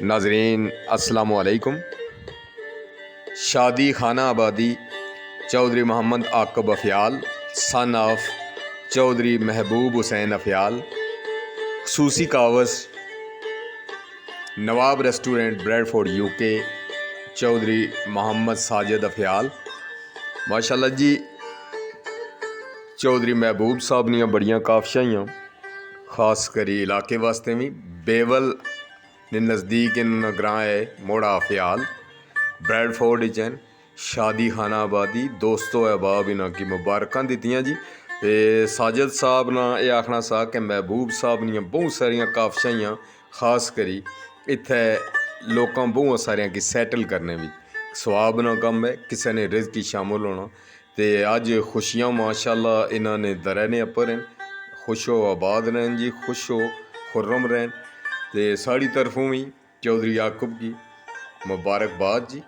नाजरीन अस्सलाम वालेकुम। शादी खाना आबादी चौधरी मोहम्मद आकब अफ़याल सन ऑफ चौधरी महबूब हुसैन अफ़याल, खसूसी कावस Nawab restaurant Bradford UK, Chaudhry Mohammad Sajid Afzal. माशाल्लाह जी, चौधरी महबूब साहब दियां बड़ियां काफशाइयां खास करी इलाके वास्ते भी। बेवल ने नज़दीक इन ग्रां है मोड़ा अफ़याल ब्रेडफोर्ड चैन शादी खाना आबादी दोस्तों अहबाब इन्हों की मुबारक दित्तियां जी। ते साजिद साहब ना ये आखना सा कि महबूब साहब दियां बहुत सारियां काफशाइयां खास करी इत्थे लोकां बहुत सारियां की सैटल करने भी सवाब ना कम है, किसी ने रिज़्क की शामिल होना। तो अज खुशियां माशाल्लाह इन्होंने दरैने अपर हैं। खुश हो आबाद रहन जी, खुश हो खुर्रम रहन। तो साड़ी तरफों भी चौधरी याकूब की मुबारकबाद जी।